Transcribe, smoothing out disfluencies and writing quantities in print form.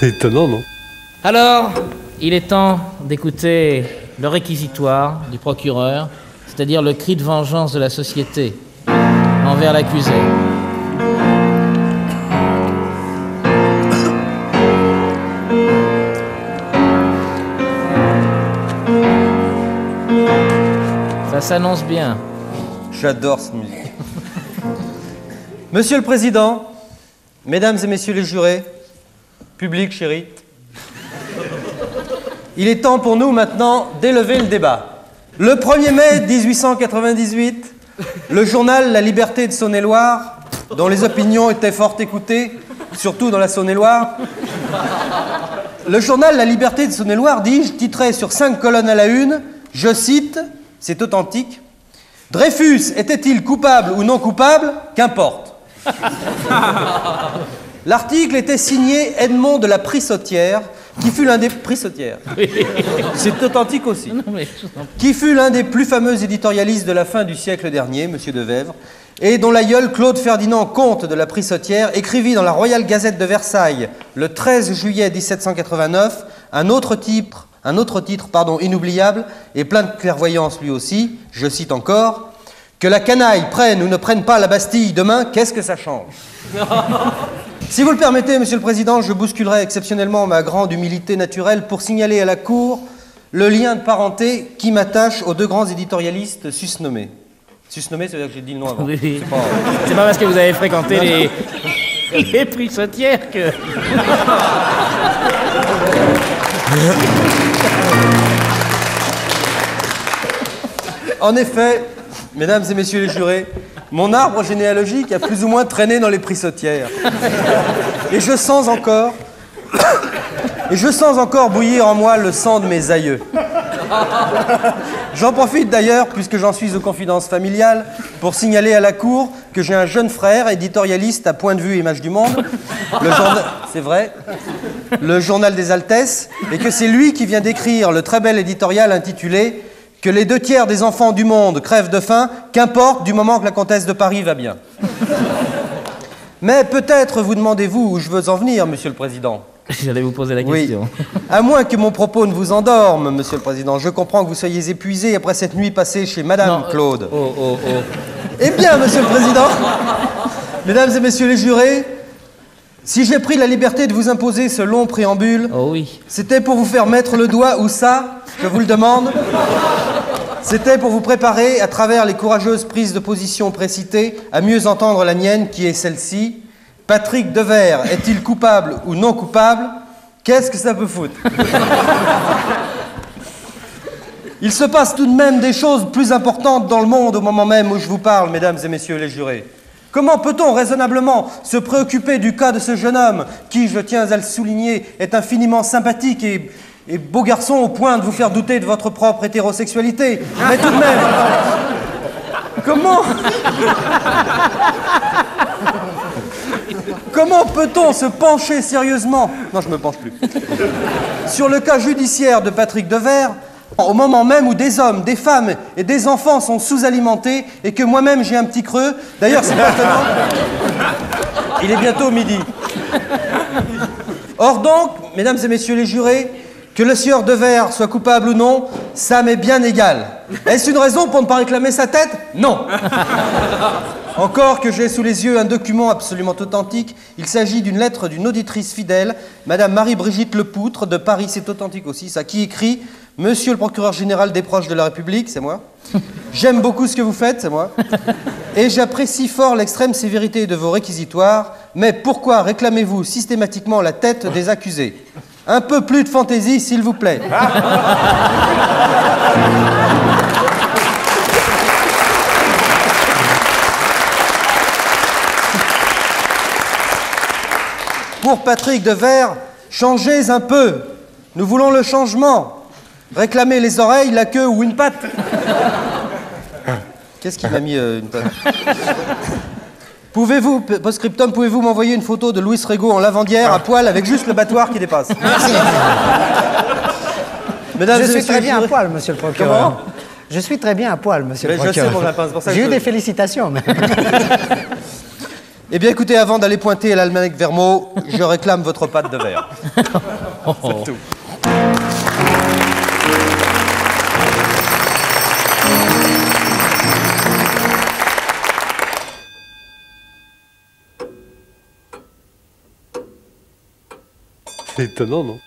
C'est étonnant, non? Alors, il est temps d'écouter le réquisitoire du procureur, c'est-à-dire le cri de vengeance de la société envers l'accusé. Ça s'annonce bien. J'adore cette musique. Monsieur le Président, Mesdames et Messieurs les jurés, public chéri, il est temps pour nous maintenant d'élever le débat. Le 1er mai 1898, le journal La Liberté de Saône-et-Loire, dont les opinions étaient fort écoutées, surtout dans la Saône-et-Loire, le journal La Liberté de Saône-et-Loire, dis-je, titrait sur 5 colonnes à la une, je cite, c'est authentique, « Dreyfus était-il coupable ou non coupable? Qu'importe. » L'article était signé Edmond de la Prissotière, qui fut l'un des... Prissotière. C'est authentique aussi. Non, mais... Qui fut l'un des plus fameux éditorialistes de la fin du siècle dernier, M. de Vesvres, et dont l'aïeul Claude Ferdinand, comte de la Prissotière, écrivit dans la Royale Gazette de Versailles, le 13 juillet 1789, un autre titre, inoubliable et plein de clairvoyance lui aussi, je cite encore, « Que la canaille prenne ou ne prenne pas la Bastille demain, qu'est-ce que ça change ?» Si vous le permettez, Monsieur le Président, je bousculerai exceptionnellement ma grande humilité naturelle pour signaler à la Cour le lien de parenté qui m'attache aux deux grands éditorialistes susnommés. Susnommés, ça veut dire que j'ai dit le nom avant. Oui. C'est pas parce que vous avez fréquenté les prissotières que... En effet, Mesdames et Messieurs les jurés, mon arbre généalogique a plus ou moins traîné dans les prissotières. Et je sens encore bouillir en moi le sang de mes aïeux. J'en profite d'ailleurs, puisque j'en suis aux confidences familiales, pour signaler à la Cour que j'ai un jeune frère, éditorialiste à Point de Vue Image du Monde, c'est vrai, le Journal des Altesses, et que c'est lui qui vient d'écrire le très bel éditorial intitulé « Que les 2/3 des enfants du monde crèvent de faim, qu'importe du moment que la comtesse de Paris va bien. » Mais peut-être vous demandez-vous où je veux en venir, Monsieur le Président. J'allais vous poser la question. Oui. À moins que mon propos ne vous endorme, Monsieur le Président. Je comprends que vous soyez épuisé après cette nuit passée chez Madame Claude. Eh bien, Monsieur le Président, Mesdames et Messieurs les jurés, si j'ai pris la liberté de vous imposer ce long préambule, c'était pour vous faire mettre le doigt où ça, je vous le demande. C'était pour vous préparer, à travers les courageuses prises de position précitées, à mieux entendre la mienne, qui est celle-ci. Patrick Devers est-il coupable ou non coupable? Qu'est-ce que ça peut foutre? Il se passe tout de même des choses plus importantes dans le monde au moment même où je vous parle, Mesdames et Messieurs les jurés. Comment peut-on raisonnablement se préoccuper du cas de ce jeune homme qui, je tiens à le souligner, est infiniment sympathique et beau garçon au point de vous faire douter de votre propre hétérosexualité? Mais tout de même, comment peut-on se pencher sérieusement, non je me penche plus, sur le cas judiciaire de Patrick Devers au moment même où des hommes, des femmes et des enfants sont sous-alimentés et que moi-même j'ai un petit creux? D'ailleurs, c'est pas étonnant. Il est bientôt midi. Or donc, Mesdames et Messieurs les jurés, que le sieur Devers soit coupable ou non, ça m'est bien égal. Est-ce une raison pour ne pas réclamer sa tête? Non. Encore que j'ai sous les yeux un document absolument authentique. Il s'agit d'une lettre d'une auditrice fidèle, Madame Marie-Brigitte Lepoutre, de Paris, c'est authentique aussi, ça, qui écrit « Monsieur le procureur général des proches de la République », c'est moi. « J'aime beaucoup ce que vous faites », c'est moi. « Et j'apprécie fort l'extrême sévérité de vos réquisitoires, mais pourquoi réclamez-vous systématiquement la tête des accusés? Un peu plus de fantaisie, s'il vous plaît. » Pour Patrick Devers, changez un peu. Nous voulons le changement. Réclamez les oreilles, la queue ou une patte. Qu'est-ce qui m'a mis une patte? Pouvez-vous, post-scriptum, pouvez-vous m'envoyer une photo de Louis Rego en lavandière à poil avec juste le battoir qui dépasse? Merci. Mesdames Je suis très bien à poil, monsieur le procureur. Comment? Je suis très bien à poil, monsieur le procureur. Je sais, mon lapin, c'est pour ça que j'ai eu des félicitations. Mais... Eh bien, écoutez, avant d'aller pointer à l'Almanach Vermeau, je réclame votre patte de verre. C'est tout. C'est étonnant, non?